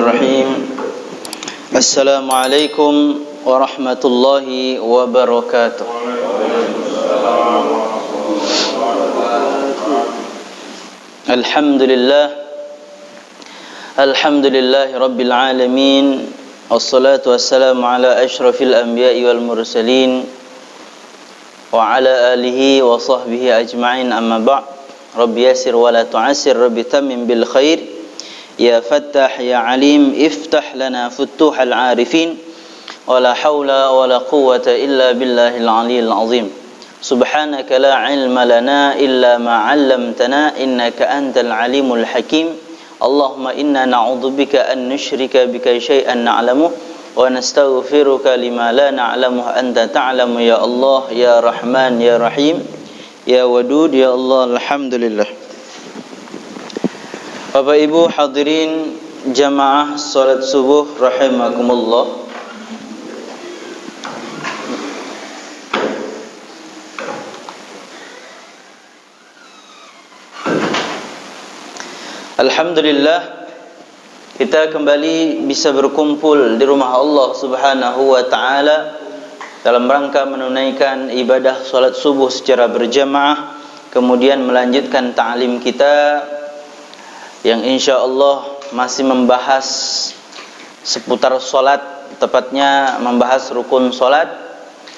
Bismillahirrahmanirrahim. Assalamualaikum warahmatullahi wabarakatuh. Alhamdulillah rabbil alamin. Wassalatu wassalamu ala asyrafil anbiya'i wal mursalin wa ala alihi wa sahbihi ajma'in, amma ba'd. Rabbi yassir wa la tu'assir, Rabbi tammim bil khair. Ya Fattah ya Alim, iftah lana futuhal arifin. Wa la hawla wa la quwwata illa billahil aliyyil azim. Subhanaka la ilma lana illa ma 'allamtana innaka antal alimul hakim. Allahumma inna na'udzubika an nusyrika bika syai'an na'lamu wa nastaghfiruka lima la na'lamu anta ta'lamu ya Allah ya Rahman ya Rahim ya Wadud ya Allah. Alhamdulillah. Bapak Ibu hadirin jamaah salat subuh rahimakumullah. Alhamdulillah, kita kembali bisa berkumpul di rumah Allah Subhanahu wa taala dalam rangka menunaikan ibadah salat subuh secara berjamaah, kemudian melanjutkan ta'lim kita yang insyaallah masih membahas seputar solat, tepatnya membahas rukun solat.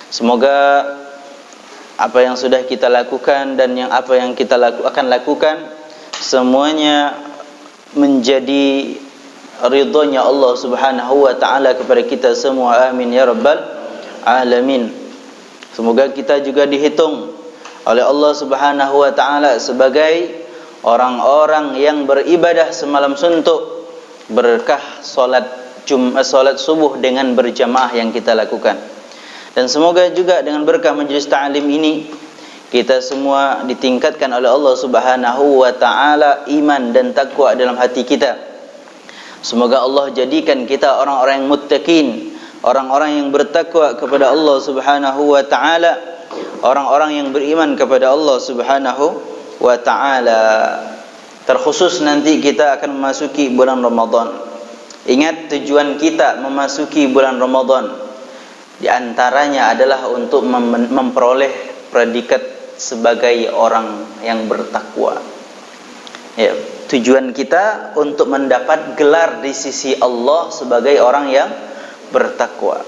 Semoga apa yang sudah kita lakukan dan apa yang kita akan lakukan semuanya menjadi ridhonya Allah Subhanahu wa taala kepada kita semua. Amin ya rabbal alamin. Semoga kita juga dihitung oleh Allah Subhanahu wa taala sebagai orang-orang yang beribadah semalam suntuk berkah solat subuh dengan berjamaah yang kita lakukan. Dan semoga juga dengan berkah majelis ta'lim ini kita semua ditingkatkan oleh Allah Subhanahu wa taala iman dan takwa dalam hati kita. Semoga Allah jadikan kita orang-orang yang muttaqin, orang-orang yang bertakwa kepada Allah Subhanahu wa taala, orang-orang yang beriman kepada Allah Subhanahu wa ta'ala. Terkhusus nanti kita akan memasuki bulan Ramadan. Ingat, tujuan kita memasuki bulan Ramadan di antaranya adalah untuk memperoleh predikat sebagai orang yang bertakwa. Ya, tujuan kita untuk mendapat gelar di sisi Allah sebagai orang yang bertakwa.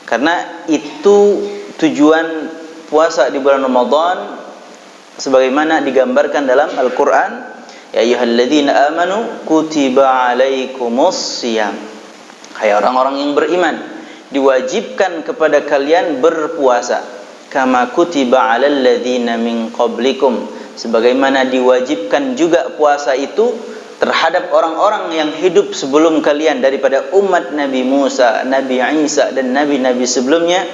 Karena itu tujuan puasa di bulan Ramadan, sebagaimana digambarkan dalam Al-Quran, ya ayyuhalladzina amanu kutiba alaikumus shiyam. Hai orang-orang yang beriman, diwajibkan kepada kalian berpuasa, kama kutiba alal ladzina min qablikum, sebagaimana diwajibkan juga puasa itu terhadap orang-orang yang hidup sebelum kalian daripada umat Nabi Musa, Nabi Isa dan nabi-nabi sebelumnya,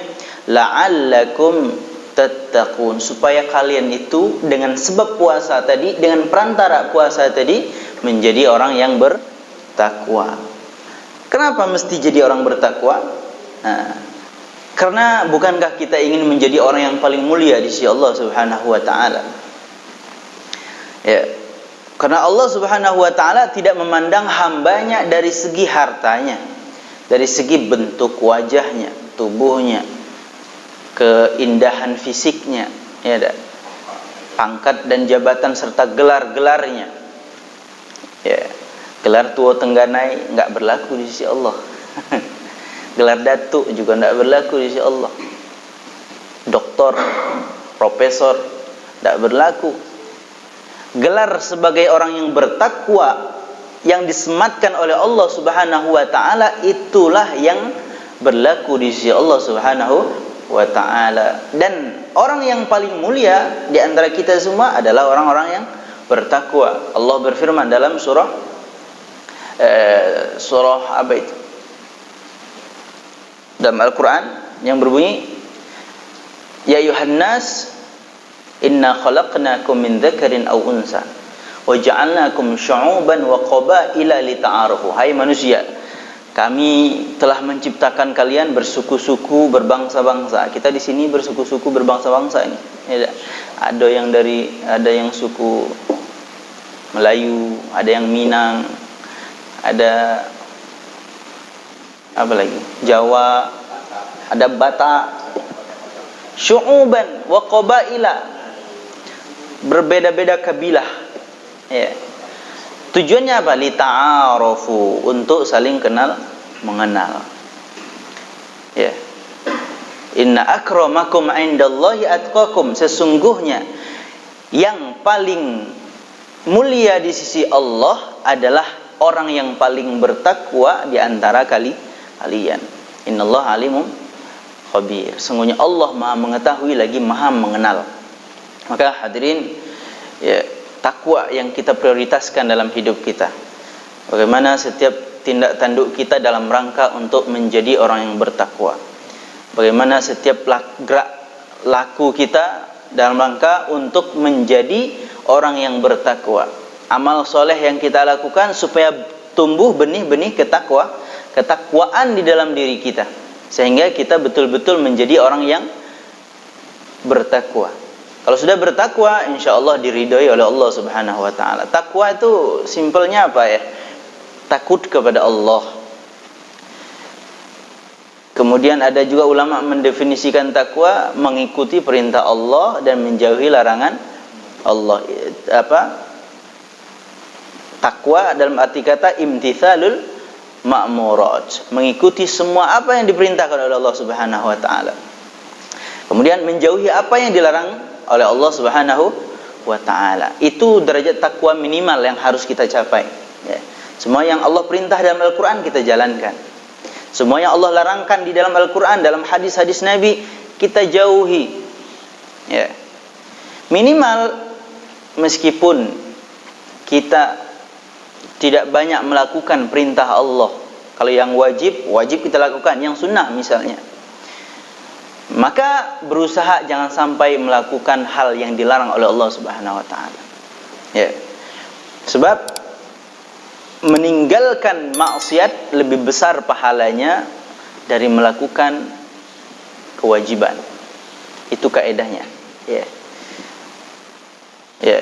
la'allakum tattaqun, supaya kalian itu dengan sebab puasa tadi, dengan perantara puasa tadi menjadi orang yang bertakwa. Kenapa mesti jadi orang bertakwa? Karena bukankah kita ingin menjadi orang yang paling mulia di sisi Allah Subhanahu wa taala? Ya. Karena Allah Subhanahu wa taala tidak memandang hambanya dari segi hartanya, dari segi bentuk wajahnya, tubuhnya, keindahan fisiknya, ya, pangkat dan jabatan serta gelar-gelarnya. Ya, gelar tua tengganai enggak berlaku di sisi Allah. Gelar datuk juga enggak berlaku di sisi Allah. Doktor, profesor enggak berlaku. Gelar sebagai orang yang bertakwa yang disematkan oleh Allah Subhanahu wa taala, itulah yang berlaku di sisi Allah Subhanahu wa ta'ala. Dan orang yang paling mulia di antara kita semua adalah orang-orang yang bertakwa. Allah berfirman dalam surah apa itu? Dalam Al-Quran yang berbunyi, ya ayuhan nas inna khalaqnakum min dzakarin aw unsa wa ja'alnakum syu'uban wa qabaila lita'arafu. Hai manusia, kami telah menciptakan kalian bersuku-suku, berbangsa-bangsa. Kita di sini bersuku-suku, berbangsa-bangsa ini. Ya, ada yang suku Melayu, ada yang Minang, ada apa lagi? Jawa, ada Batak. Syu'uban wa qabaila, berbeda-beda kabilah. Ya. Tujuannya apa? Li ta'arufu, untuk saling kenal mengenal. Ya. Inna akramakum 'indallahi atqakum, sesungguhnya yang paling mulia di sisi Allah adalah orang yang paling bertakwa di antara kalian. Innallaha alimum khabir, sungguhnya Allah Maha mengetahui lagi Maha mengenal. Maka hadirin, ya, takwa yang kita prioritaskan dalam hidup kita. Bagaimana setiap tindak tanduk kita dalam rangka untuk menjadi orang yang bertakwa. Bagaimana setiap gerak laku kita dalam rangka untuk menjadi orang yang bertakwa. Amal soleh yang kita lakukan supaya tumbuh benih-benih ketakwaan di dalam diri kita, sehingga kita betul-betul menjadi orang yang bertakwa. Kalau sudah bertakwa, insya-Allah diridhoi oleh Allah Subhanahu wa taala. Takwa itu simpelnya apa ya? Takut kepada Allah. Kemudian ada juga ulama mendefinisikan takwa mengikuti perintah Allah dan menjauhi larangan Allah. Takwa dalam arti kata imtithalul ma'murat, mengikuti semua apa yang diperintahkan oleh Allah Subhanahu wa taala. Kemudian menjauhi apa yang dilarang oleh Allah Subhanahu wa taala. Itu derajat takwa minimal yang harus kita capai, ya. Semua yang Allah perintah dalam Al-Qur'an kita jalankan. Semua yang Allah larangkan di dalam Al-Qur'an, dalam hadis-hadis Nabi, kita jauhi. Ya. Minimal meskipun kita tidak banyak melakukan perintah Allah. Kalau yang wajib kita lakukan, yang sunnah misalnya. Maka berusaha jangan sampai melakukan hal yang dilarang oleh Allah Subhanahu wa taala. Ya. Sebab meninggalkan maksiat lebih besar pahalanya dari melakukan kewajiban. Itu kaedahnya. Ya. Ya.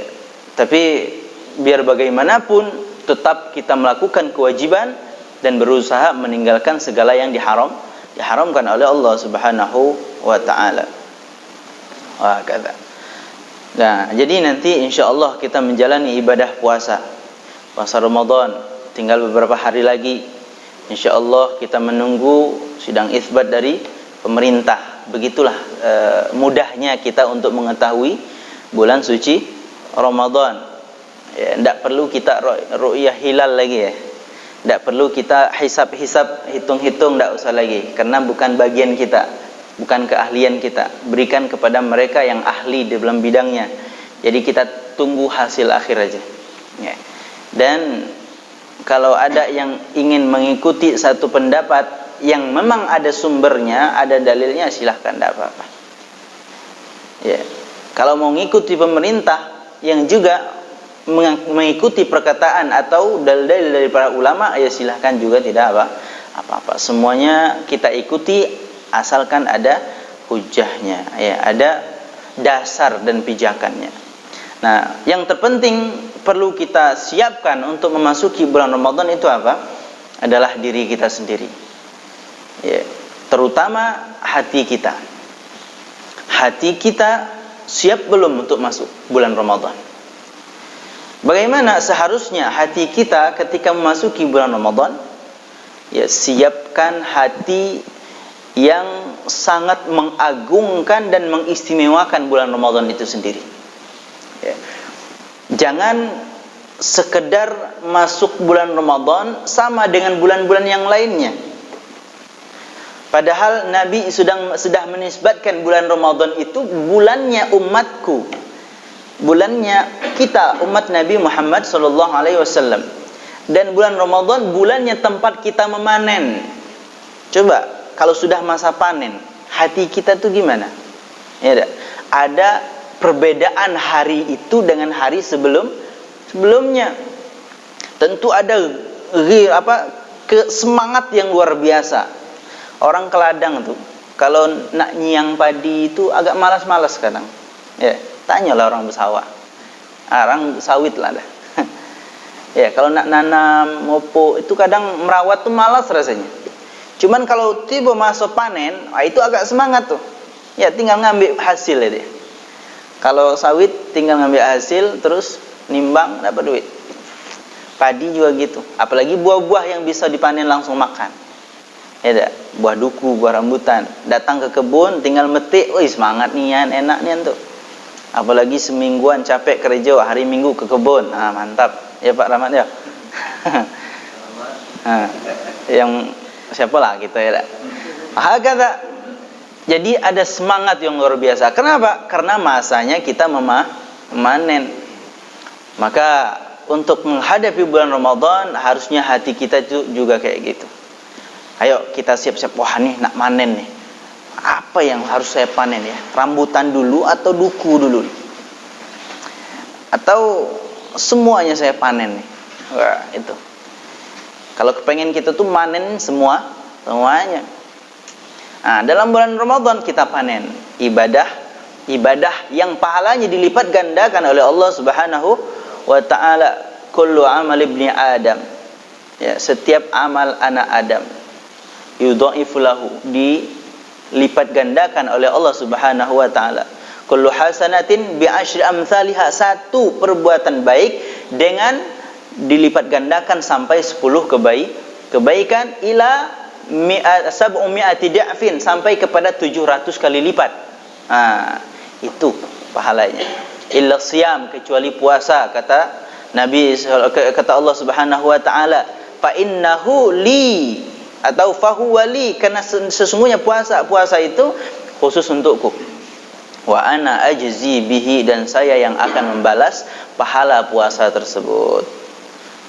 Tapi biar bagaimanapun tetap kita melakukan kewajiban dan berusaha meninggalkan segala yang diharamkan oleh Allah Subhanahu wa taala. Wah, kata. Nah, jadi nanti insyaallah kita menjalani ibadah puasa Ramadan, tinggal beberapa hari lagi. Insyaallah kita menunggu sidang itsbat dari pemerintah. Begitulah mudahnya kita untuk mengetahui bulan suci Ramadan. Ya, tidak perlu kita ru'yah hilal lagi, ya. Tidak perlu kita hisab-hisab, hitung-hitung, tidak usah lagi, karena bukan bagian kita, bukan keahlian kita. Berikan kepada mereka yang ahli di dalam bidangnya. Jadi kita tunggu hasil akhir aja, ya. Dan kalau ada yang ingin mengikuti satu pendapat yang memang ada sumbernya, ada dalilnya, silahkan, tidak apa-apa, ya. Kalau mau mengikuti pemerintah yang juga mengikuti perkataan atau dalil-dalil dari para ulama, ya silahkan juga, tidak apa-apa. Semuanya kita ikuti asalkan ada hujahnya, ya, ada dasar dan pijakannya. Nah, yang terpenting perlu kita siapkan untuk memasuki bulan Ramadan itu apa? Adalah diri kita sendiri, ya, terutama hati kita. Hati kita siap belum untuk masuk bulan Ramadan? Bagaimana seharusnya hati kita ketika memasuki bulan Ramadan? Ya, siapkan hati yang sangat mengagungkan dan mengistimewakan bulan Ramadan itu sendiri. Ya. Jangan sekedar masuk bulan Ramadan sama dengan bulan-bulan yang lainnya. Padahal Nabi sudah menisbatkan bulan Ramadan itu bulannya umatku, bulannya kita, umat Nabi Muhammad sallallahu alaihi wasallam. Dan bulan Ramadan bulannya tempat kita memanen. Coba kalau sudah masa panen, hati kita tuh gimana? Ya, ada perbedaan hari itu dengan hari sebelumnya. Tentu ada semangat yang luar biasa. Orang ke ladang tuh kalau nak nyiang padi itu agak malas-malas kadang. Ya, tanyalah orang bersawah. Orang sawit lah dah. Ya, kalau nak nanam, ngopo itu kadang merawat tuh malas rasanya. Cuman kalau tiba masuk panen, itu agak semangat tuh. Ya tinggal ngambil hasil ya dia. Kalau sawit tinggal ngambil hasil terus nimbang dapat duit. Padi juga gitu. Apalagi buah-buah yang bisa dipanen langsung makan. Ya dah, buah duku, buah rambutan. Datang ke kebun tinggal metik, wih semangat nian, enak nian tuh. Apalagi semingguan capek kerja, hari Minggu ke kebun. Ah mantap. Ya Pak Rahmat ya. Yang siapalah kita ya. Hakata. Jadi ada semangat yang luar biasa. Kenapa? Karena masanya kita memanen. Maka untuk menghadapi bulan Ramadan harusnya hati kita juga kayak gitu. Ayo kita siap-siap. Wah nih nak manen nih. Apa yang harus saya panen ya? Rambutan dulu atau duku dulu? Atau semuanya saya panen nih? Wah itu. Kalau kepengen kita tuh manen semuanya. Nah, dalam bulan Ramadan kita panen ibadah yang pahalanya dilipat gandakan oleh Allah Subhanahu wa taala. Kullu amal ibni Adam. Ya, setiap amal anak Adam yudhaifu lahu, dilipat gandakan oleh Allah Subhanahu wa taala. Kullu hasanatin bi asyri amsalha, satu perbuatan baik dengan dilipat gandakan sampai 10 kebaikan ila 700 di'fin, sampai kepada 700 kali lipat. Itu pahalanya. Illa siyam, kecuali puasa, kata Nabi, kata Allah Subhanahu wa taala, fa innahu li atau fahuwa li, karena sesungguhnya puasa itu khusus untukku. Wa ana ajzi bihi, dan saya yang akan membalas pahala puasa tersebut.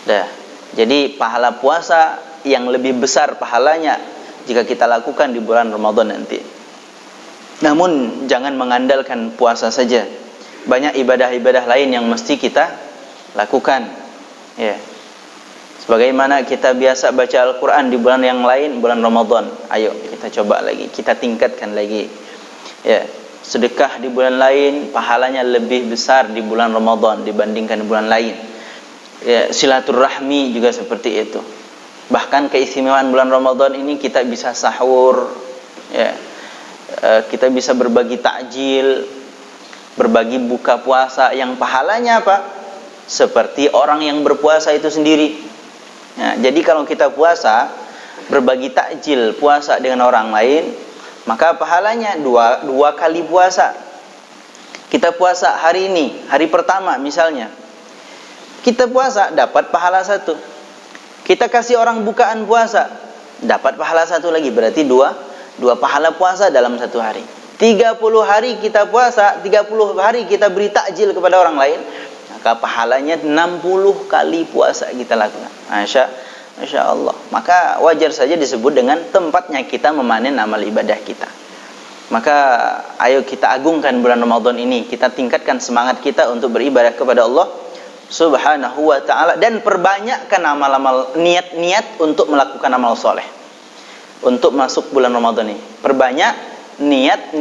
Dah. Jadi pahala puasa yang lebih besar pahalanya jika kita lakukan di bulan Ramadan nanti. Namun jangan mengandalkan puasa saja. Banyak ibadah-ibadah lain yang mesti kita lakukan. Ya. Sebagaimana kita biasa baca Al-Qur'an di bulan yang lain, bulan Ramadan, ayo kita coba lagi, kita tingkatkan lagi. Ya. Sedekah di bulan lain pahalanya lebih besar di bulan Ramadan dibandingkan bulan lain. Ya, silaturahmi juga seperti itu. Bahkan keistimewaan bulan Ramadan ini kita bisa sahur, ya, kita bisa berbagi takjil, berbagi buka puasa, yang pahalanya apa? Seperti orang yang berpuasa itu sendiri. Ya, jadi kalau kita puasa, berbagi takjil puasa dengan orang lain, maka pahalanya dua kali puasa. Kita puasa hari ini, hari pertama misalnya, kita puasa dapat pahala 1. Kita kasih orang bukaan puasa, dapat pahala 1 lagi, berarti dua pahala puasa dalam 1 hari. 30 hari kita puasa, 30 hari kita beri takjil kepada orang lain, maka pahalanya 60 kali puasa kita lakukan. Masya Allah. Maka wajar saja disebut dengan tempatnya kita memanen amal ibadah kita. Maka ayo kita agungkan bulan Ramadan ini, kita tingkatkan semangat kita untuk beribadah kepada Allah Subhanahu wa ta'ala, dan perbanyakkan amal-amal, niat-niat untuk melakukan amal soleh untuk masuk bulan Ramadan ini. Perbanyak niat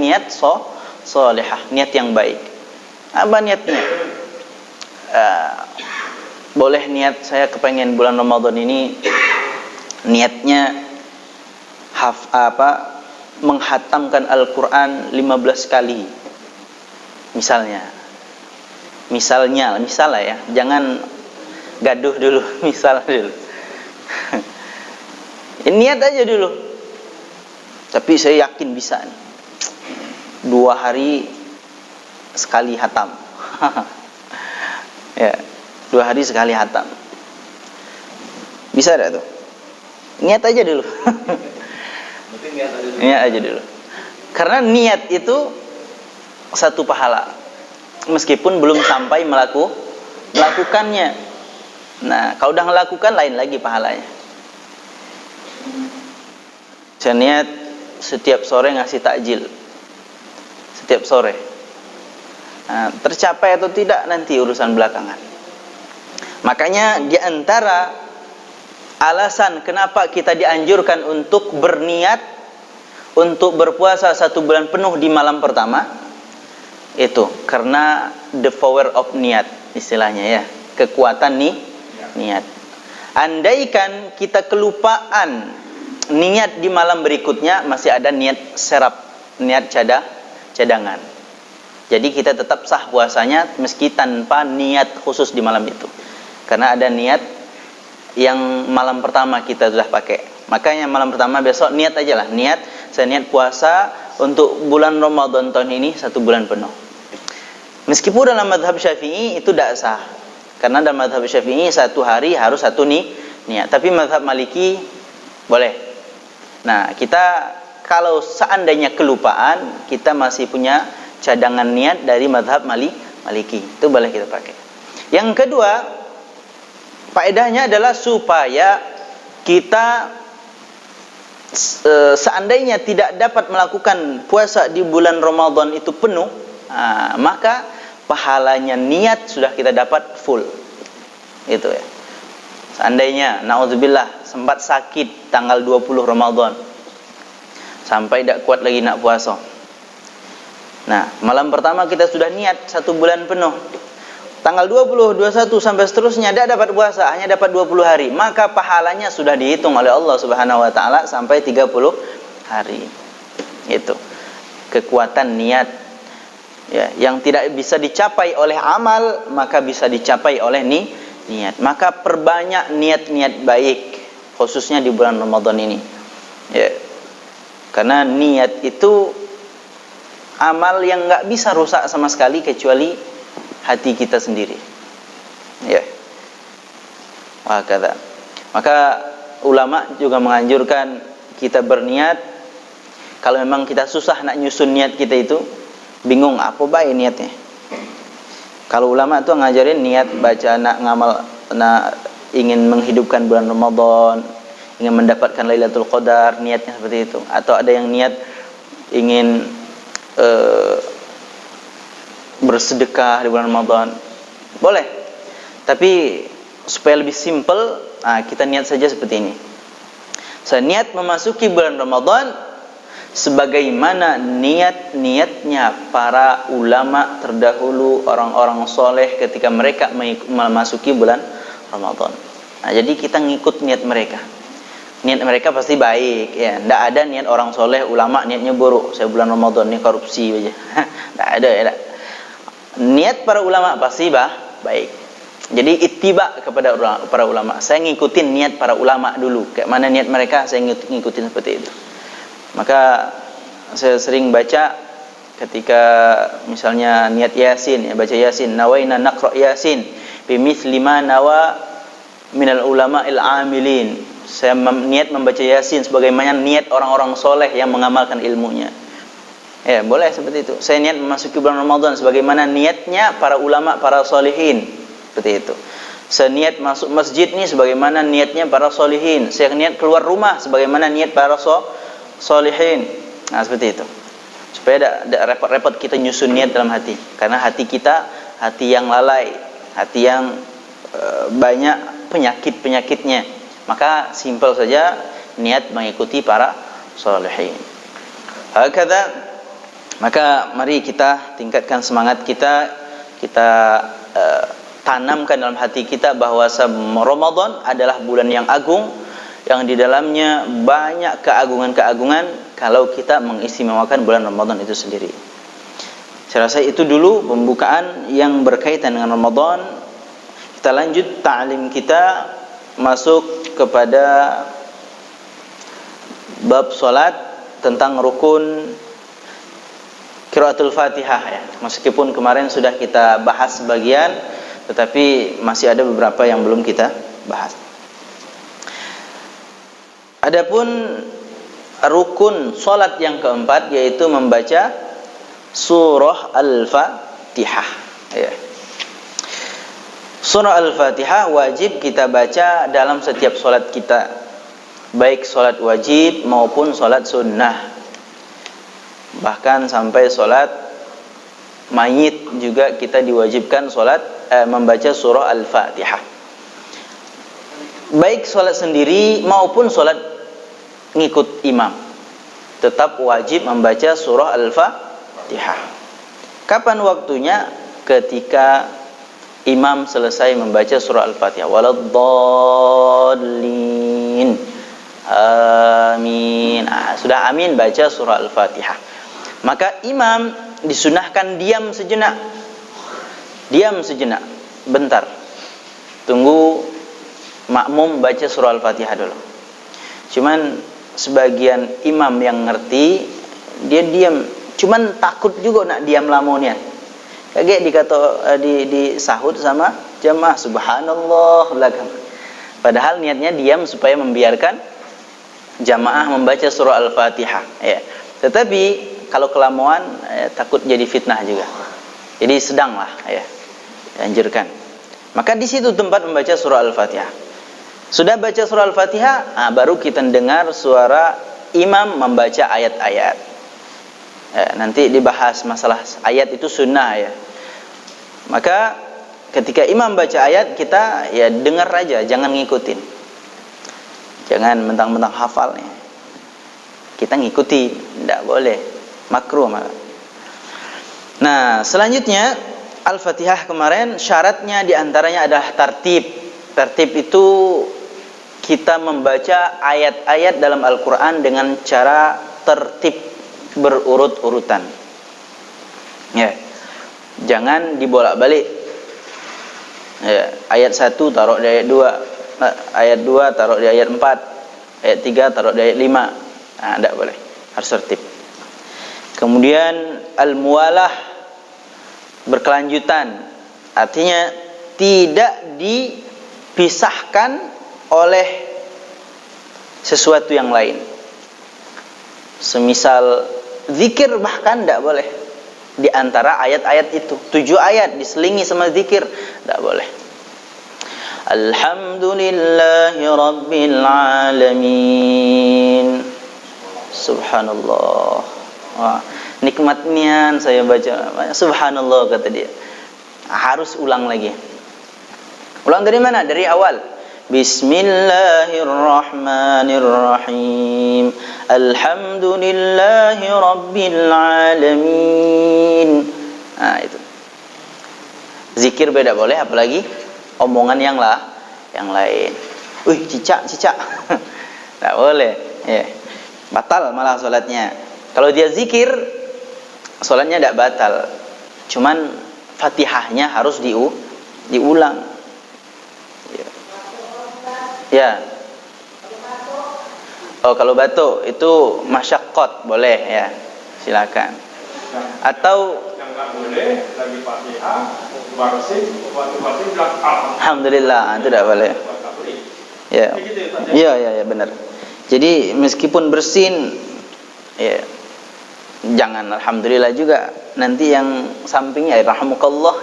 solehah, niat yang baik. Apa niatnya? Boleh niat saya kepengen bulan Ramadan ini niatnya menghatamkan Al-Quran 15 kali misalnya ya, jangan gaduh dulu, misal dulu. Niat aja dulu. Tapi saya yakin bisa nih. 2 hari sekali hatam. Ya, 2 hari sekali hatam. Bisa enggak tuh? Niat aja dulu. Niat aja dulu. Karena niat itu 1 pahala. Meskipun belum sampai melakukannya. Nah, kalau udah melakukan lain lagi pahalanya. Saya niat setiap sore ngasih takjil. Setiap sore. Nah, tercapai atau tidak nanti urusan belakangan. Makanya di antara alasan kenapa kita dianjurkan untuk berniat untuk berpuasa 1 bulan penuh di malam pertama, itu karena the power of niat, istilahnya ya, kekuatan niat. Andaikan kita kelupaan niat di malam berikutnya masih ada niat serap, niat cadangan. Jadi kita tetap sah puasanya meski tanpa niat khusus di malam itu. Karena ada niat yang malam pertama kita sudah pakai. Makanya malam pertama besok niat aja lah. Saya niat puasa untuk bulan Ramadan tahun ini 1 bulan penuh. Meskipun dalam mazhab Syafi'i itu tidak sah. Karena dalam mazhab Syafi'i 1 hari harus 1 niat. Tapi mazhab Maliki boleh. Nah, kita kalau seandainya kelupaan, kita masih punya cadangan niat dari mazhab Maliki. Itu boleh kita pakai. Yang kedua, faedahnya adalah supaya kita seandainya tidak dapat melakukan puasa di bulan Ramadan itu penuh, maka pahalanya niat sudah kita dapat full. Itu ya. Seandainya naudzubillah sempat sakit tanggal 20 Ramadan sampai tidak kuat lagi nak puasa. Nah, malam pertama kita sudah niat 1 bulan penuh. Tanggal 20, 21 sampai seterusnya tidak dapat puasa, hanya dapat 20 hari. Maka pahalanya sudah dihitung oleh Allah Subhanahu wa taala sampai 30 hari. Itu. Kekuatan niat ya, yang tidak bisa dicapai oleh amal, maka bisa dicapai oleh niat. Maka perbanyak niat-niat baik, khususnya di bulan Ramadan ini. Ya. Karena niat itu amal yang enggak bisa rusak sama sekali kecuali hati kita sendiri. Ya. Maka ulama juga menganjurkan kita berniat. Kalau memang kita susah nak nyusun niat kita itu, bingung apa baik niatnya. Kalau ulama itu ngajarin niat baca nak ngamal, nak ingin menghidupkan bulan Ramadan, ingin mendapatkan Lailatul Qadar, niatnya seperti itu. Atau ada yang niat ingin bersedekah di bulan Ramadan, boleh. Tapi supaya lebih simple, kita niat saja seperti ini. Saya niat memasuki bulan Ramadan sebagaimana niat-niatnya para ulama terdahulu, orang-orang soleh ketika mereka memasuki bulan Ramadan. Jadi kita ngikut niat mereka. Niat mereka pasti baik, ya. Tidak ada niat orang soleh, ulama niatnya buruk. Saya bulan Ramadan ini korupsi aja. Tidak ada, ya. Niat para ulama pasti baik. Jadi ittiba kepada para ulama. Saya ngikutin niat para ulama dulu. Kayak mana niat mereka, saya ngikutin seperti itu. Maka saya sering baca ketika misalnya niat Yasin, ya, baca Yasin, nawaina naqra Yasin bimithli ma nawa minal ulama il-amilin. Saya niat membaca Yasin sebagaimana niat orang-orang soleh yang mengamalkan ilmunya. Ya, boleh seperti itu. Saya niat memasuki bulan Ramadan sebagaimana niatnya para ulama, para solihin. Seperti itu. Saya niat masuk masjid ni sebagaimana niatnya para solihin. Saya niat keluar rumah sebagaimana niat para solihin. Nah, seperti itu. Supaya tidak repot-repot kita nyusun niat dalam hati. Karena hati kita hati yang lalai, hati yang banyak penyakit-penyakitnya. Maka simpel saja niat mengikuti para solihin. Hakadha. Maka mari kita tingkatkan semangat kita, tanamkan dalam hati kita bahwa Ramadan adalah bulan yang agung, yang di dalamnya banyak keagungan-keagungan kalau kita mengistimewakan bulan Ramadan itu sendiri. Saya rasa itu dulu pembukaan yang berkaitan dengan Ramadan. Kita lanjut ta'lim kita, masuk kepada bab salat tentang rukun Qiraatul Fatihah, ya. Meskipun kemarin sudah kita bahas sebagian, tetapi masih ada beberapa yang belum kita bahas. Adapun rukun salat yang keempat yaitu membaca surah Al-Fatihah, ya. Surah Al-Fatihah wajib kita baca dalam setiap salat kita, baik salat wajib maupun salat sunnah. Bahkan sampai solat mayit juga kita diwajibkan membaca surah Al-Fatihah. Baik solat sendiri maupun solat ngikut imam, tetap wajib membaca surah Al-Fatihah. Kapan waktunya? Ketika imam selesai membaca surah Al-Fatihah. Waladdallin. Amin. sudah amin baca surah Al-Fatihah. Maka imam disunahkan diam sejenak. Diam sejenak, bentar. Tunggu makmum baca surah Al-Fatihah dulu. Cuman sebagian imam yang ngerti, dia diam. Cuman takut juga nak diam lamonian. Kaget dikata disahut sama jamaah, subhanallah belakang. Padahal niatnya diam supaya membiarkan jamaah membaca surah Al-Fatihah, ya. Tetapi kalau kelamuan takut jadi fitnah juga. Jadi sedanglah, ya. Anjurkan. Maka di situ tempat membaca surah Al-Fatihah. Sudah baca surah Al-Fatihah, baru kita dengar suara imam membaca ayat-ayat. Nanti dibahas masalah ayat itu sunnah, ya. Maka ketika imam baca ayat, kita ya dengar aja, jangan ngikutin. Jangan mentang-mentang hafalnya. Kita ngikuti, tidak boleh, makruh malah. Nah, selanjutnya Al-Fatihah kemarin syaratnya diantaranya adalah tartib. Tartib itu kita membaca ayat-ayat dalam Al-Quran dengan cara tertib berurut-urutan. Ya, jangan dibolak-balik. Ya, ayat 1 taruh di ayat 2, ayat 2 taruh di ayat 4, ayat 3 taruh di ayat 5. Tidak boleh, harus tertib. Kemudian al-muwalah, berkelanjutan, artinya tidak dipisahkan oleh sesuatu yang lain. Semisal zikir bahkan tidak boleh di antara ayat-ayat itu. 7 ayat diselingi sama zikir, tidak boleh. Alhamdulillahi Rabbil Alamin. Subhanallah. Wah, nikmatnya saya baca. Subhanallah kata dia. Harus ulang lagi. Ulang dari mana? Dari awal. Bismillahirrahmanirrahim. Alhamdulillahi Rabbil Alamin. Itu. Zikir beda boleh, apalagi omongan yang lain. Cicak. Tak boleh. Ya. Batal malah solatnya. Kalau dia zikir, solatnya tidak batal. Cuman Fatihahnya harus diulang. Ya. Kalau batuk itu masyaqqat boleh, ya. Silakan. Atau yang enggak boleh lagi Fatihah, barsin, waktu barsin bilang alhamdulillah, itu tidak boleh. Ya. Ya, benar. Jadi meskipun bersin, ya, jangan alhamdulillah juga. Nanti yang sampingnya rahmukallah,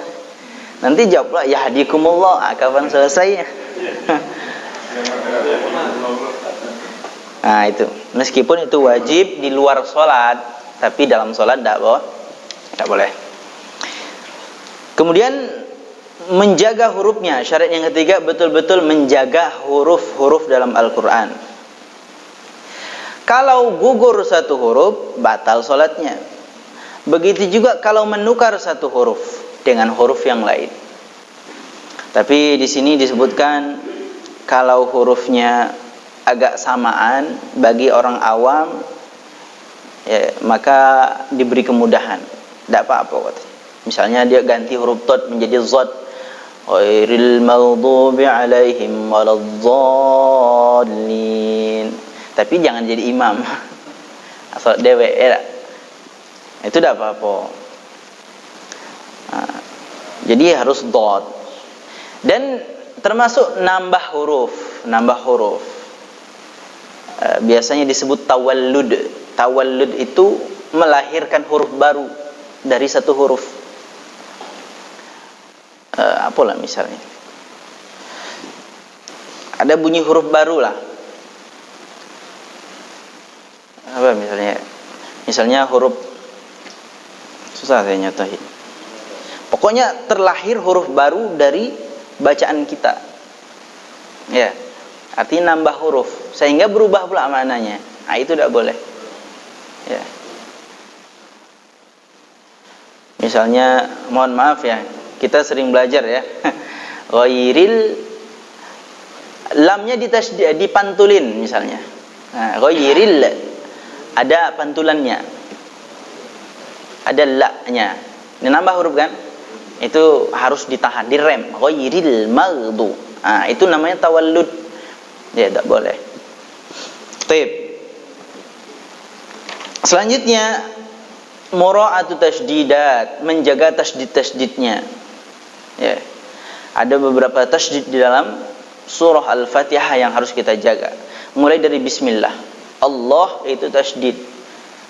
nanti jawablah yahdikumullah. Kapan selesai? Nah itu, meskipun itu wajib di luar sholat, tapi dalam sholat tidak boleh. Kemudian menjaga hurufnya. Syarat yang ketiga, betul-betul menjaga huruf-huruf dalam Al-Quran. Kalau gugur satu huruf, batal sholatnya. Begitu juga kalau menukar satu huruf dengan huruf yang lain. Tapi di sini disebutkan kalau hurufnya agak samaan bagi orang awam, ya, maka diberi kemudahan, tidak apa-apa. Misalnya dia ganti huruf Tod menjadi Zod, ghairil maghdubi alaihim waladdallin. Tapi jangan jadi imam asal dewe, itu tidak apa-apa. Jadi harus Dod. Dan termasuk nambah huruf. Biasanya disebut tawallud. Tawallud itu melahirkan huruf baru dari satu huruf. Apalah misalnya, ada bunyi huruf baru lah. Apa misalnya huruf, susah saya nyatahin. Pokoknya terlahir huruf baru dari bacaan kita. Ya, artinya nambah huruf sehingga berubah pula maknanya. Itu tidak boleh. Ya. Misalnya, mohon maaf ya, kita sering belajar ya. Ghairil, lamnya dipantulin misalnya. Ghairil, ada pantulannya, ada la-nya. Ini nambah huruf kan? Itu harus ditahan, direm. Ghairil maghdu. Itu namanya tawallud. Ya, tak boleh. Baik. Selanjutnya mura'atu tasdidat, menjaga tasdid-tasdidnya. Ya. Ada beberapa tasdid di dalam surah Al-Fatihah yang harus kita jaga. Mulai dari bismillah. Allah itu tasdid.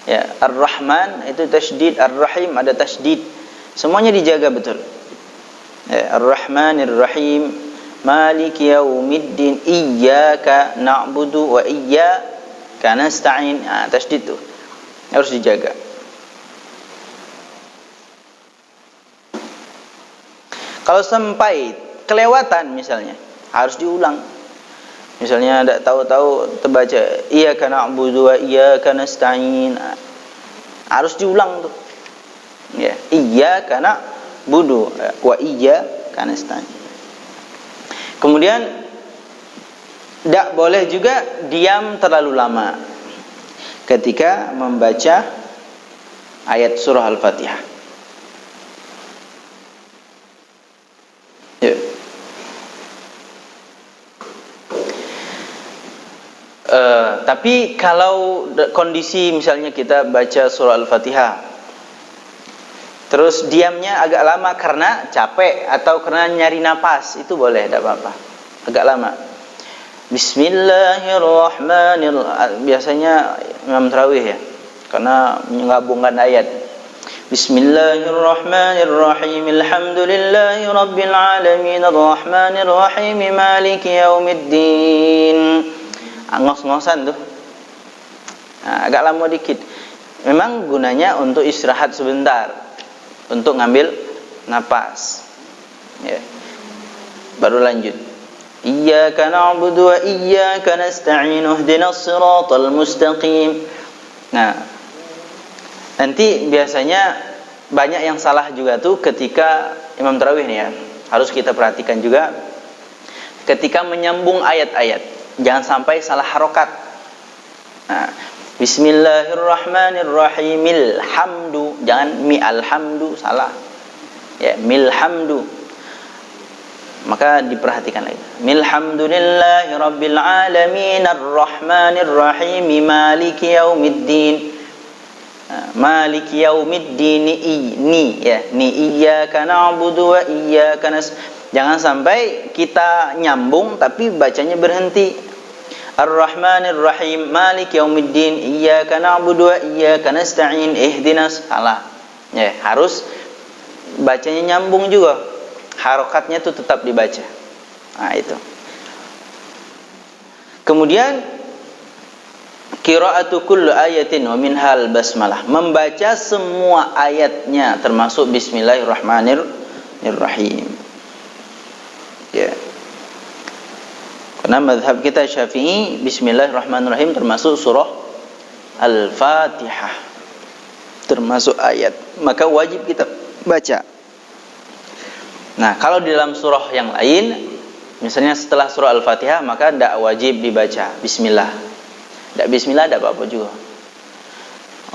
Ya, Ar-Rahman itu tasdid, Ar-Rahim ada tasdid. Semuanya dijaga betul. Ya, Ar-Rahmanir Rahim, Maliki yaumiddin, Iyyaka na'budu wa iyyaka nasta'in. Tasdid itu harus dijaga. Kalau sampai kelewatan misalnya, harus diulang. Misalnya tidak tahu-tahu terbaca Iyyaka na'budu wa iyyaka nasta'in. Harus diulang tuh. Ya, Iyyaka na'budu wa iyyaka nasta'in. Kemudian tidak boleh juga diam terlalu lama ketika membaca ayat surah Al-Fatihah. Ya. Tapi kalau kondisi misalnya kita baca surah Al-Fatihah terus diamnya agak lama karena capek atau karena nyari napas, itu boleh, tidak apa-apa. Agak lama. Bismillahirrahmanirrahim. Biasanya Imam Tarawih ya, karena menggabungkan ayat. Bismillahirrahmanirrahim. Alhamdulillahi rabbil alamin arrahmanirrahim maliki yaumiddin. Ngos-ngosan tuh. Agak lama dikit. Memang gunanya untuk istirahat sebentar, untuk ngambil napas. Ya. Baru lanjut. Iyyaka na'budu wa iyyaka nasta'in ihdinas siratal mustaqim. Nah, nanti biasanya banyak yang salah juga tuh ketika Imam Tarawih nih ya. Harus kita perhatikan juga ketika menyambung ayat-ayat. Jangan sampai salah harokat. Nah, Bismillahirrahmanirrahim. Hamdu, jangan mi alhamdu, salah. Ya, milhamdu. Maka diperhatikan lagi. Milhamdulillahi rabbil alamin arrahmanirrahim maliki yaumiddin. Maliki yaumiddin ni ya, ni iyyaka na'budu wa iyyaka nasta'in. Jangan sampai kita nyambung tapi bacanya berhenti. Ar-Rahmanir Rahim Maliki yaumiddin Iyyaka na'budu wa iyyaka nasta'in ihdinas. Salah. Ya, harus bacanya nyambung juga. Harokatnya itu tetap dibaca. Nah, itu. Kemudian qira'atu kulli ayatin wa minhal basmalah. Membaca semua ayatnya termasuk Bismillahirrahmanirrahim. Ya. Karena mazhab kita Syafi'i, Bismillahirrahmanirrahim termasuk surah Al-Fatihah, termasuk ayat, maka wajib kita baca. Nah, kalau di dalam surah yang lain, misalnya setelah surah Al-Fatihah, maka tidak wajib dibaca Bismillah. Tidak Bismillah, tidak apa-apa juga.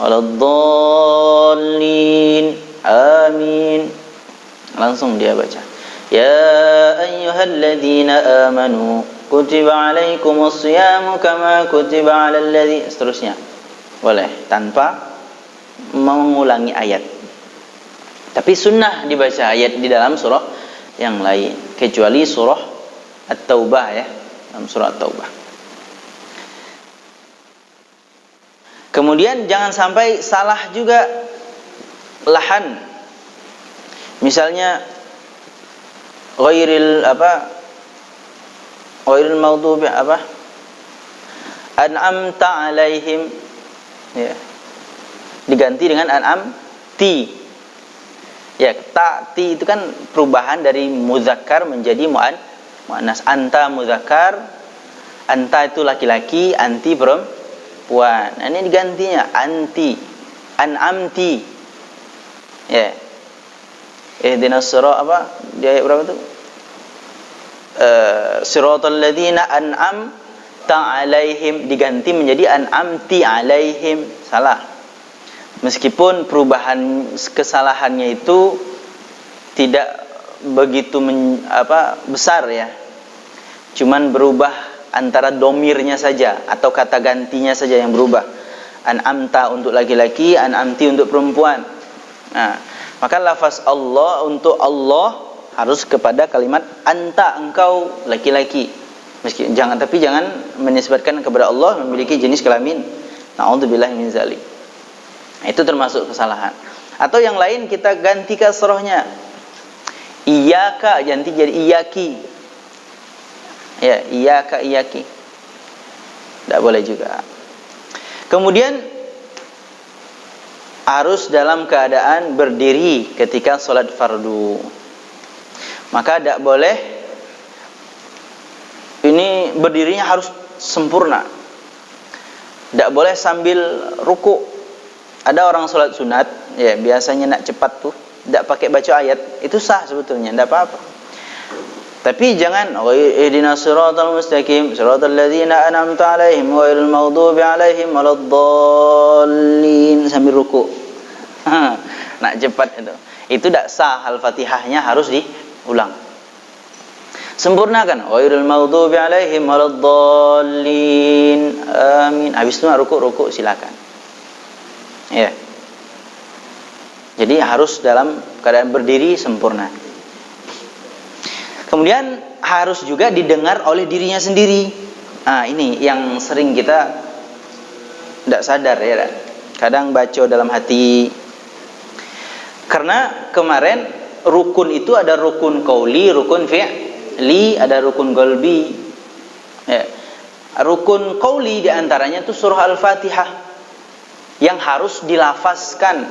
Waladdallin, amin, langsung dia baca. Ya ayyuhalladzina amanu kutiba alaikumus siyamu kama kutiba alal ladzina, seterusnya. Boleh tanpa mengulangi ayat. Tapi sunnah dibaca ayat di dalam surah yang lain, kecuali surah At-Taubah ya, dalam surah At-Taubah. Kemudian jangan sampai salah juga lahan. Misalnya ghairil maghdubi an'amta alaihim, ya, diganti dengan an'amti. Ya, ta'ti itu kan perubahan dari muzakkar menjadi muannas. Anta muzakkar, anta itu laki-laki, anti perempuan. Nah, ini digantinya anti, an'amti. Ya. Ihdinas sirat di ayat berapa tu? Siratal ladzina an'amta alaihim, diganti menjadi an'amti alaihim. Salah. Meskipun perubahan kesalahannya itu tidak begitu besar ya. Cuman berubah antara domirnya saja atau kata gantinya saja yang berubah. An'amta untuk laki-laki, an'amti untuk perempuan. Nah, maka lafaz Allah untuk Allah harus kepada kalimat anta, engkau laki-laki. Tapi jangan menisbatkan kepada Allah memiliki jenis kelamin. Na'udzubillahi min zalik. Itu termasuk kesalahan. Atau yang lain kita ganti kasrohnya. Iyaka ganti jadi iyaki. Ya, iyaka iyaki. Tidak boleh juga. Kemudian harus dalam keadaan berdiri ketika sholat fardu. Maka tidak boleh ini berdirinya harus sempurna. Tidak boleh sambil ruku. Ada orang sholat sunat, ya biasanya nak cepat tuh, tidak pakai baca ayat, itu sah sebetulnya, tidak apa-apa. Tapi jangan ihdinas siratal mustaqim siratal ladzina an'amta 'alaihim ghairil maghdubi 'alaihim waladdallin sambil ruku. Nak cepat itu. Itu tidak sah, Al-Fatihahnya harus diulang. Sempurnakan ghairil maghdubi 'alaihim waladdallin. Amin. Habis itu ruku silakan. Ya. Jadi harus dalam keadaan berdiri sempurna. Kemudian harus juga didengar oleh dirinya sendiri. Nah, ini yang sering kita tidak sadar ya. Kadang baca dalam hati. Karena kemarin rukun itu ada rukun qauli, rukun fi'li, ada rukun qalbi. Ya. Rukun qauli diantaranya itu surah Al-Fatihah yang harus dilafazkan.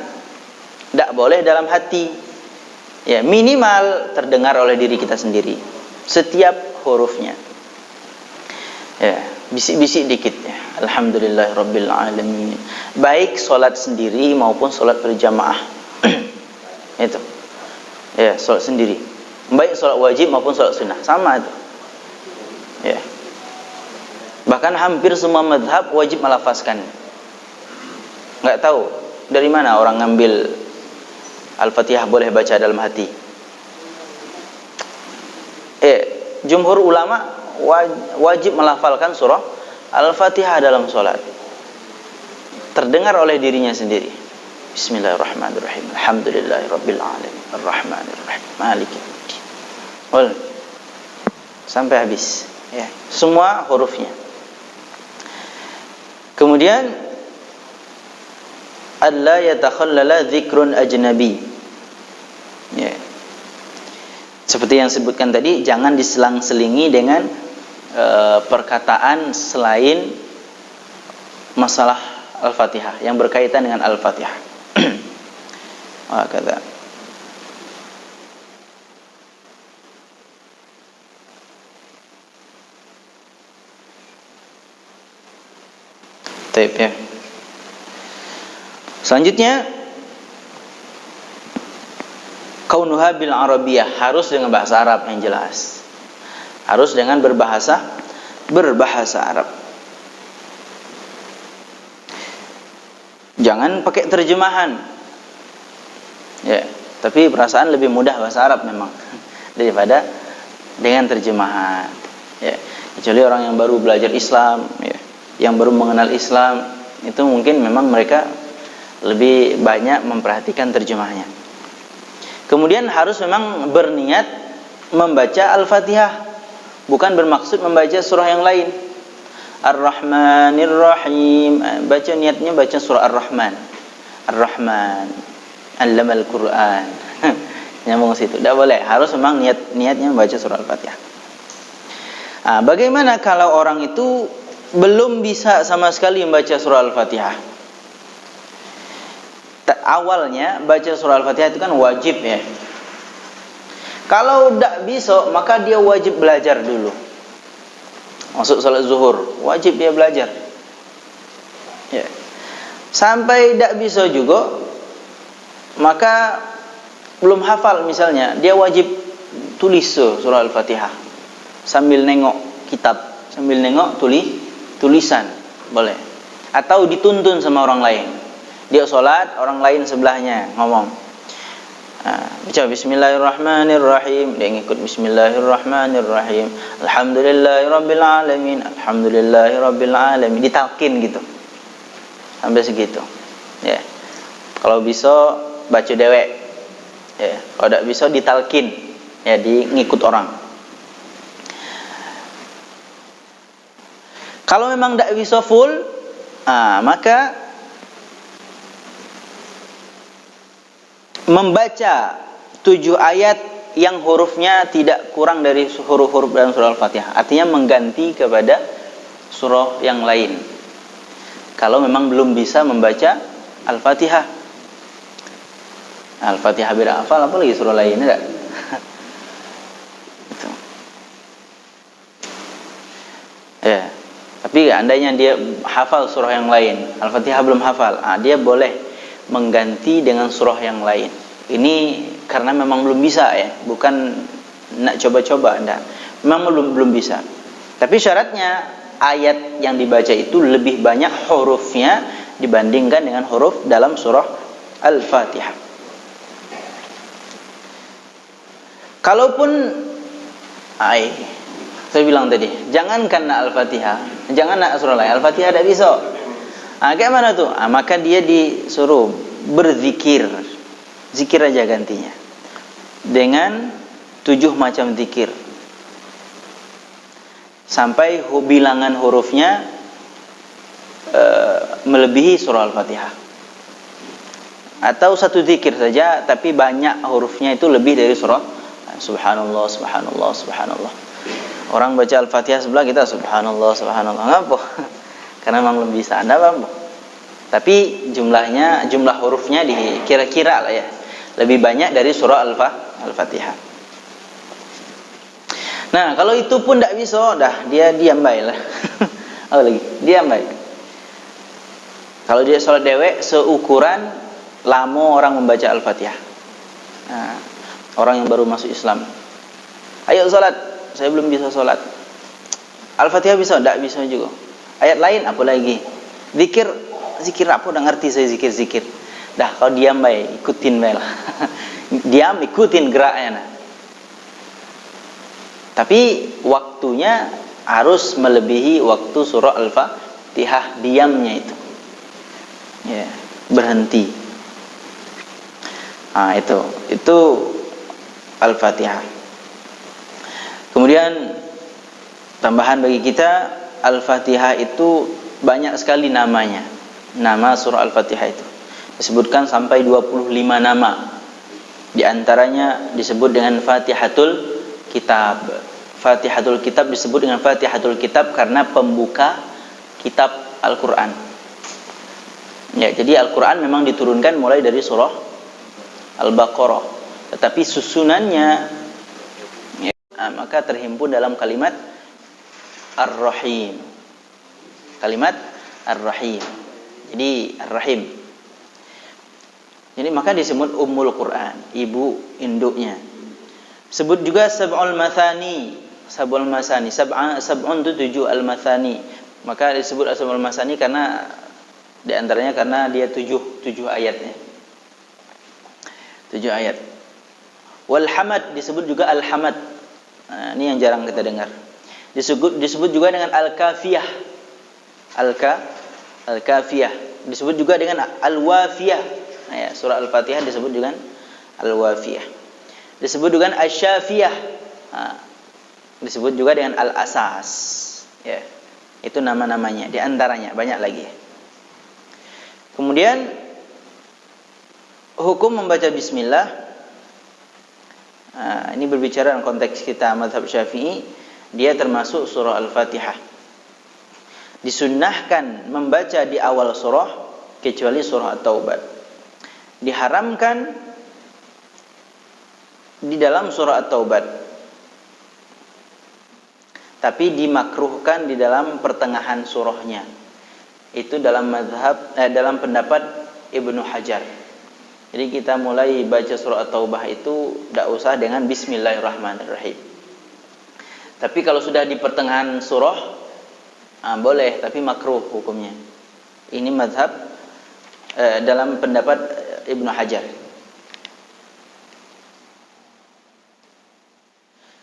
Tidak boleh dalam hati. Ya, minimal terdengar oleh diri kita sendiri setiap hurufnya. Ya, bisik-bisik dikit ya. Alhamdulillahirabbil alamin. Baik salat sendiri maupun salat berjamaah. Itu. Ya, salat sendiri. Baik salat wajib maupun salat sunnah, sama itu. Ya. Bahkan hampir semua mazhab wajib melafazkan. Enggak tahu dari mana orang ngambil Al-Fatihah boleh baca dalam hati. Jumhur ulama wajib melafalkan surah Al-Fatihah dalam sholat. Terdengar oleh dirinya sendiri. Bismillahirrahmanirrahim. Alhamdulillahirabbil alamin. Arrahmanirrahim. Maliki yaumiddin. Sampai habis. Ya, semua hurufnya. Kemudian alla yatakhallala dzikrun ajnabi. Ya. Seperti yang disebutkan tadi, jangan diselang-selingi dengan perkataan selain masalah Al-Fatihah yang berkaitan dengan Al-Fatihah. Kata. Taib ya. Selanjutnya kaunuha bil arabiyah, harus dengan bahasa Arab yang jelas. Harus dengan berbahasa Arab. Jangan pakai terjemahan. Ya, tapi perasaan lebih mudah bahasa Arab memang daripada dengan terjemahan. Ya, kecuali orang yang baru belajar Islam, ya, yang baru mengenal Islam, itu mungkin memang mereka lebih banyak memperhatikan terjemahnya. Kemudian harus memang berniat membaca Al-Fatihah, bukan bermaksud membaca surah yang lain. Ar-Rahmanir-Rahim, niatnya baca surah Ar-Rahman. Ar-Rahman, Allamal Quran. Nyambung situ. Tidak boleh, harus memang niatnya membaca surah Al-Fatihah. Bagaimana kalau orang itu belum bisa sama sekali membaca surah Al-Fatihah? Awalnya baca surah Al-Fatihah itu kan wajib ya. Kalau tidak bisa, maka dia wajib belajar dulu. Masuk salat zuhur, wajib dia belajar. Ya. Sampai tidak bisa juga, maka belum hafal misalnya, dia wajib tulis surah Al-Fatihah sambil nengok kitab, sambil nengok tulisan boleh, atau dituntun sama orang lain. Dia sholat, orang lain sebelahnya ngomong, baca Bismillahirrahmanirrahim, dia ngikut Bismillahirrahmanirrahim, Alhamdulillahirabbil alamin, Alhamdulillahirabbil alamin, ditalkin gitu sampai segitu. Ya, kalau bisa baca dewek, ya, kalau tidak bisa ditalkin, ya, di ngikut orang. Kalau memang tidak bisa full, maka membaca 7 ayat yang hurufnya tidak kurang dari huruf-huruf dalam surah Al-Fatihah. Artinya mengganti kepada surah yang lain. Kalau memang belum bisa membaca Al-Fatihah. Al-Fatihah beda hafal, apa lagi surah lain, enggak? Itu. Ya. Tapi andainya dia hafal surah yang lain, Al-Fatihah belum hafal, dia boleh mengganti dengan surah yang lain. Ini karena memang belum bisa, ya, bukan nak coba-coba, enggak. Memang belum bisa. Tapi syaratnya ayat yang dibaca itu lebih banyak hurufnya dibandingkan dengan huruf dalam surah Al-Fatihah. Kalaupun saya bilang tadi, jangankan nak Al-Fatihah, jangan nak surah lain, Al-Fatihah tidak bisa. Kayak mana tuh? Maka dia disuruh berzikir, zikir aja gantinya, dengan 7 macam zikir, sampai bilangan hurufnya melebihi surah Al-Fatihah. Atau 1 zikir saja, tapi banyak hurufnya itu lebih dari surah. Subhanallah, subhanallah, subhanallah. Orang baca Al-Fatihah sebelah, kita subhanallah, subhanallah. Ngapa? Karena memang belum bisa. Anda paham? Tapi jumlah hurufnya kira-kira lah, ya, lebih banyak dari surah Al-Fatihah. Nah, kalau itu pun tidak bisa, dia diam baik lah. Apa lagi? Diam baik. Kalau dia sholat dewek, seukuran lama orang membaca Al-Fatihah. Orang yang baru masuk Islam, ayo sholat, saya belum bisa sholat. Al-Fatihah bisa? Tidak bisa juga. Ayat lain apa lagi? Zikir apa? Udah ngerti saya zikir. Dah, kalau diam baik, ikutin baik lah. Diam, ikutin geraknya. Tapi waktunya harus melebihi waktu surah Al-Fatihah diamnya itu. Ya, berhenti. Itu Al-Fatihah. Kemudian tambahan bagi kita, Al-Fatihah itu banyak sekali namanya. Nama surah Al-Fatihah itu disebutkan sampai 25 nama. Di antaranya disebut dengan Fatihatul Kitab. Fatihatul Kitab disebut dengan Fatihatul Kitab karena pembuka kitab Al-Quran. Ya, jadi Al-Quran memang diturunkan mulai dari surah Al-Baqarah, tetapi susunannya, ya, maka terhimpun dalam kalimat Ar-Rahim. Kalimat Ar-Rahim. Jadi Ar-Rahim. Jadi maka disebut Ummul Quran, ibu induknya. Sebut juga Sab'ul Mathani. Sab'ul Masani. Sab'un itu 7 Al-Mathani. Maka disebut Sab'ul Masani karena di antaranya karena dia 7 ayatnya. 7 ayat. Wal Hamad disebut juga Al-Hamad. Ini yang jarang kita dengar. Disebut juga dengan Al-Kafiyah. Al-Kafiyah. Disebut juga dengan Al-Wafiyah. Ya, surah Al-Fatihah disebut dengan Al-Wafiyah. Disebut dengan Asy-Syafiyah. Disebut juga dengan Al-Asas. Ya. Itu nama-namanya, di antaranya banyak lagi. Kemudian hukum membaca bismillah. Ini berbicara dalam konteks kita mazhab Syafi'i, dia termasuk surah Al-Fatihah. Disunnahkan membaca di awal surah kecuali surah At-Taubah. Diharamkan di dalam surah At-Taubah, tapi dimakruhkan di dalam pertengahan surahnya. Itu dalam dalam pendapat Ibnu Hajar. Jadi kita mulai baca surah At-Taubah itu tidak usah dengan Bismillahirrahmanirrahim. Tapi kalau sudah di pertengahan surah, Boleh, tapi makruh hukumnya. Ini mazhab dalam pendapat Ibnu Hajar.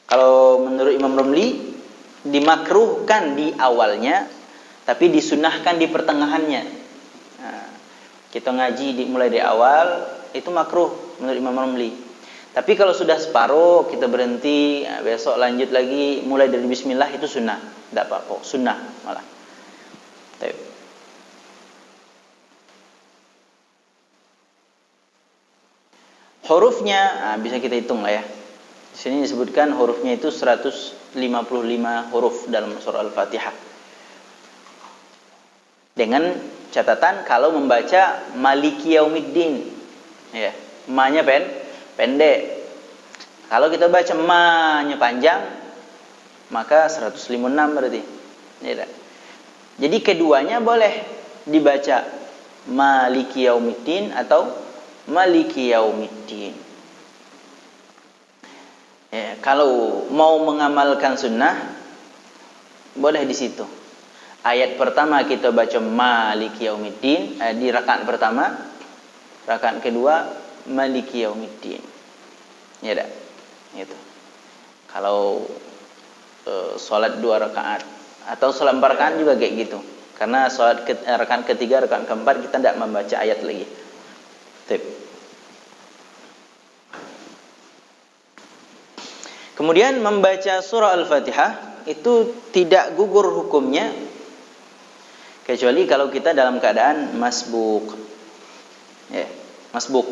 Kalau menurut Imam Romli dimakruhkan di awalnya, tapi disunahkan di pertengahannya. Kita ngaji mulai dari awal itu makruh menurut Imam Romli. Tapi kalau sudah separuh kita berhenti, besok lanjut lagi mulai dari bismillah itu sunnah. Tidak apa-apa, sunnah malah. Hurufnya bisa kita hitung lah ya. Di sini disebutkan hurufnya itu 155 huruf dalam surah Al-Fatihah. Dengan catatan kalau membaca Maliki Yaumiddin, ya, ma-nya pendek. Kalau kita baca ma-nya panjang, maka 156 berarti. Ya. Jadi keduanya boleh dibaca Maliki Yaumiddin atau Maliki Yaumiddin. Ya, kalau mau mengamalkan sunnah boleh di situ. Ayat pertama kita baca Maliki Yaumiddin di rakaat pertama, rakaat kedua Maliki Yaumiddin. Ya dah. Gitu. Kalau salat 2 rakaat atau salat 4 rakaat juga kayak gitu. Karena salat rakaat ketiga, rakaat keempat kita tidak membaca ayat lagi. Kemudian membaca surah Al-Fatihah itu tidak gugur hukumnya kecuali kalau kita dalam keadaan masbuk. Ya, masbuk.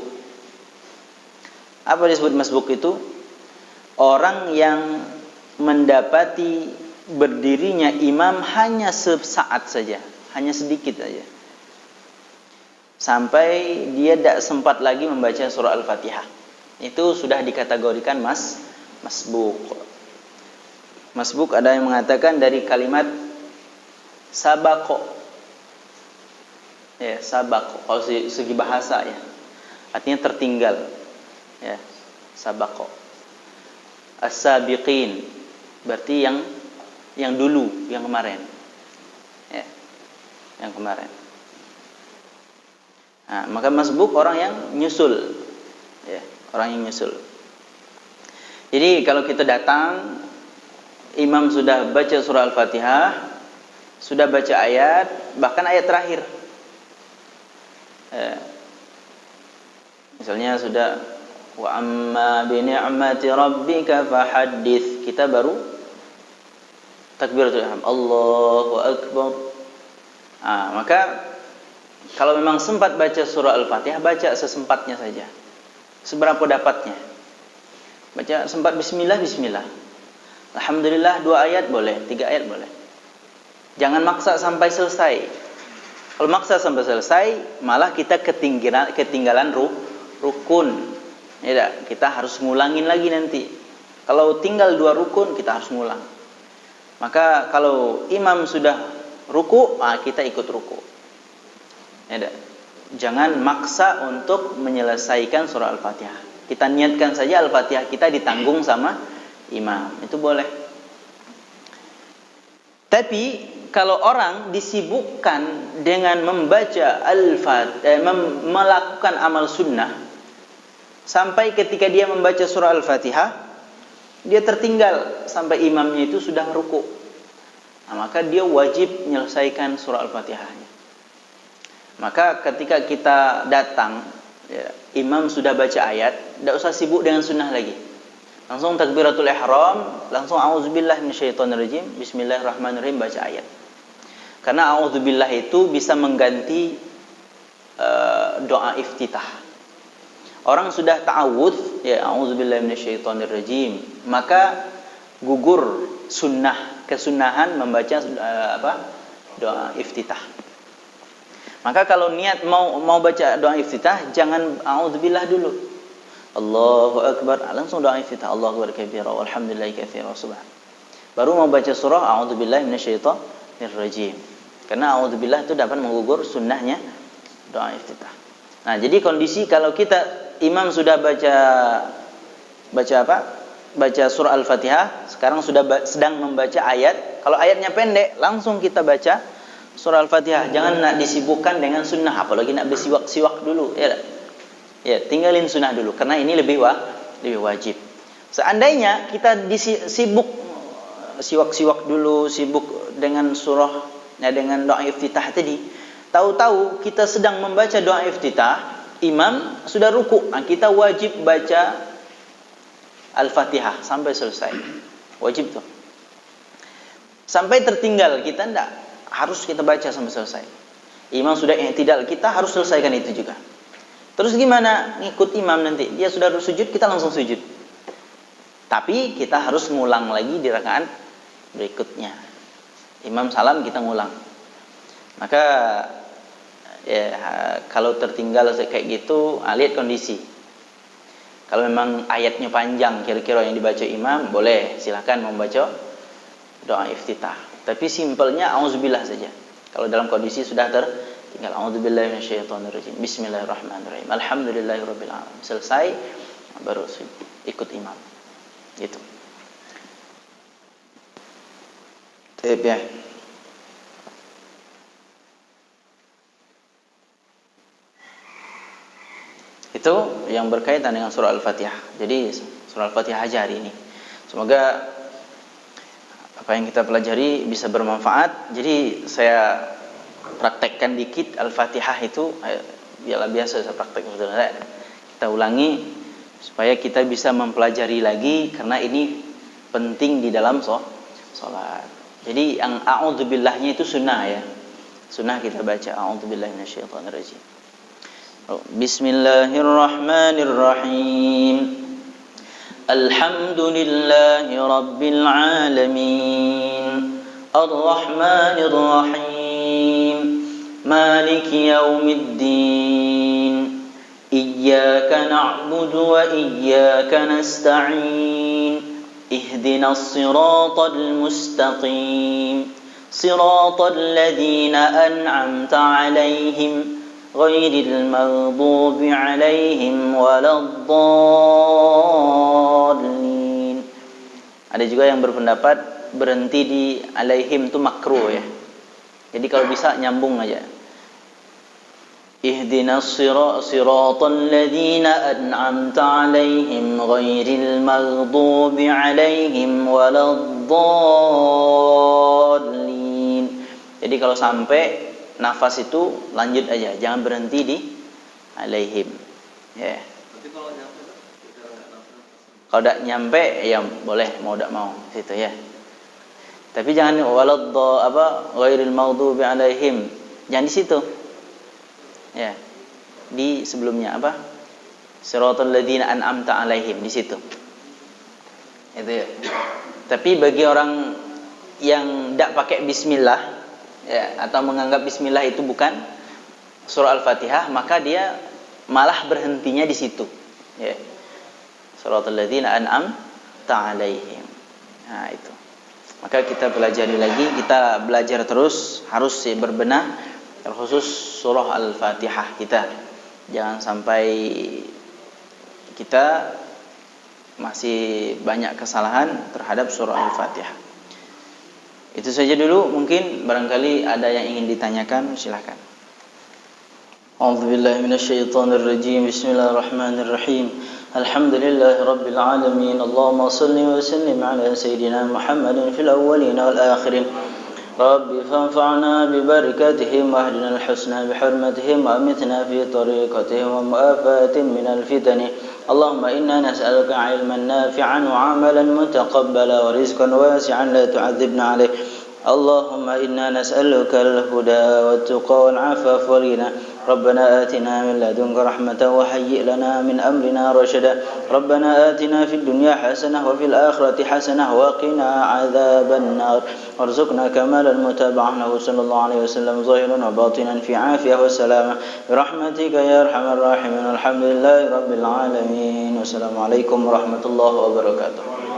Apa disebut masbuk itu? Orang yang mendapati berdirinya imam hanya sesaat saja, hanya sedikit saja. Sampai dia tidak sempat lagi membaca surah Al-Fatihah. Itu sudah dikategorikan masbuk. Masbuk ada yang mengatakan dari kalimat sabako. Ya, sabako. Kalau segi bahasa ya. Artinya tertinggal. Ya, sabako. As-sabiqin. Berarti yang dulu, yang kemarin. Ya. Yang kemarin. Nah, maka masbuk orang yang nyusul. Ya, orang yang nyusul. Jadi kalau kita datang, imam sudah baca surah Al-Fatihah, sudah baca ayat, bahkan ayat terakhir. Misalnya sudah wa amma bi ni'mati rabbika fahaddits, kita baru takbiratul ihram, Allahu akbar. Maka kalau memang sempat baca surah Al-Fatihah, baca sesempatnya saja. Seberapa dapatnya. Baca sempat bismillah, bismillah. Alhamdulillah 2 ayat boleh, 3 ayat boleh. Jangan maksa sampai selesai. Kalau maksa sampai selesai, malah kita ketinggalan rukun. Ya, kita harus ngulangin lagi nanti. Kalau tinggal 2 rukun, kita harus ngulang. Maka kalau imam sudah ruku, kita ikut ruku. Ya, jangan maksa untuk menyelesaikan surah Al-Fatihah. Kita niatkan saja Al-Fatihah kita ditanggung sama imam. Itu boleh. Tapi kalau orang disibukkan dengan membaca Al-Fatihah, melakukan amal sunnah, sampai ketika dia membaca surah Al-Fatihah, dia tertinggal sampai imamnya itu sudah ruku. Maka dia wajib menyelesaikan surah Al-Fatihahnya. Maka ketika kita datang, ya, imam sudah baca ayat, tidak usah sibuk dengan sunnah lagi. Langsung takbiratul ihram, langsung a'udzubillahi minasyaitonirrajim, bismillahirrahmanirrahim, baca ayat. Karena a'udzubillah itu bisa mengganti doa iftitah. Orang sudah ta'awudz, ya a'udzubillahi minasyaitonirrajim, maka gugur kesunahan membaca doa iftitah. Maka kalau niat mau baca doa iftitah, jangan a'udzubillah dulu. Allahu akbar, langsung doa iftitah. Allahu akbar kabira walhamdulillahi katsira subhan. Baru mau baca surah a'udzubillahi minasyaitonirrajim. Karena a'udzubillah itu dapat menggugur sunnahnya doa iftitah. Nah, jadi kondisi kalau kita imam sudah baca baca surah Al-Fatihah, sekarang sudah sedang membaca ayat. Kalau ayatnya pendek, langsung kita baca surah Al-Fatihah. Jangan nak disibukkan dengan sunnah, apalagi nak bersiwak-siwak dulu, ya. Ya, tinggalin sunnah dulu, karena ini lebih wajib. Seandainya kita sibuk siwak-siwak dulu, sibuk dengan surah, dengan doa iftitah tadi, tahu-tahu kita sedang membaca doa iftitah, imam sudah ruku, kita wajib baca Al-Fatihah sampai selesai. Wajib tuh. Sampai tertinggal kita enggak, harus kita baca sampai selesai. Imam sudah i'tidal, kita harus selesaikan itu juga. Terus gimana? Ngikut imam nanti. Dia sudah sujud, kita langsung sujud. Tapi kita harus ngulang lagi di rakaat berikutnya. Imam salam, kita ngulang. Maka ya, kalau tertinggal kayak gitu, lihat kondisi. Kalau memang ayatnya panjang kira-kira yang dibaca imam, boleh silakan membaca doa iftitah. Tapi simpelnya auzubillah saja. Kalau dalam kondisi sudah tertinggal, auzubillahi minasyaitonirrajim, bismillahirrahmanirrahim, alhamdulillahirabbil alamin. Selesai baru ikut imam. Gitu. Ya. Itu yang berkaitan dengan surah Al-Fatihah. Jadi surah Al-Fatihah aja hari ini. Semoga apa yang kita pelajari bisa bermanfaat. Jadi saya praktekkan dikit Al-Fatihah itu, biasa saya praktek sebetulnya. Kita ulangi supaya kita bisa mempelajari lagi, karena ini penting di dalam sholat. Jadi yang a'udzubillahnya itu sunnah ya. Sunnah kita baca a'udzubillahi minasyaitonirrajim. Bismillahirrahmanirrahim. Alhamdulillahi rabbil alamin. Ar-Rahmanir Rahim. Maliki yaumiddin. Iyyaka na'budu wa iyyaka nasta'in. Ihdinas siratal mustaqim. Siratal ladzina an'amta 'alaihim ghairil maghdubi 'alaihim waladdallin. Ada juga yang berpendapat berhenti di alaihim itu makruh ya. Jadi kalau bisa nyambung aja. Ihdinas siratal ladzina an'amta 'alaihim ghairil maghdubi 'alaihim waladdallin. Jadi kalau sampai nafas itu lanjut aja, jangan berhenti di alaihim. Ya. Kalau tidak nyampe ya boleh, mau tidak mau situ ya. Tapi jangan ghairil maghdubi alaihim. Jangan di situ. Ya. Di sebelumnya apa? Siratal ladzina an'amta alaihim, di situ. Itu ya. Tapi bagi orang yang tidak pakai bismillah ya, atau menganggap bismillah itu bukan surah Al-Fatihah, maka dia malah berhentinya di situ. Ya. Siratal ladzina an'amta alaihim. Nah, itu. Maka kita pelajari lagi, kita belajar terus, harus berbenah, terkhusus surah Al-Fatihah kita. Jangan sampai kita masih banyak kesalahan terhadap surah Al-Fatihah. Itu saja dulu, mungkin barangkali ada yang ingin ditanyakan, silakan. A'udzubillahi minasyaitonirrajim. Bismillahirrahmanirrahim. Alhamdulillahi rabbil alamin. Allahumma shalli wa sallim ala sayidina Muhammadin fil awwalin wal akhirin. Rabbi fanfa'na bi barakatihim wa ahdina al-husna bi hurmatihim wa amitna fi tariqatihim wa mu'afatin min al-fitani. Allahumma inna nas'aluka 'ilman nafi'an wa 'amalan mutaqabbala wa rizqan wasi'an la tu'adzibna 'alayh. Allahumma inna nas'aluka al-huda wat-tuqa wal-'afafa wal-ghina. Rabbana atina min ladunka rahmatan wa hayyi' lana min amrina rashada. Rabbana atina fid dunya hasanah wa fil akhirati hasanah wa qina 'adzaban nar. Warzuqna kamalan mutaba'an lahu sallallahu alaihi wasallam zahiran wa batinan fi 'afiyah wa salamah bi rahmatika ya arhamar rahimin. Alhamdulillahi rabbil alamin. Wassalamualaikum warahmatullahi wabarakatuh.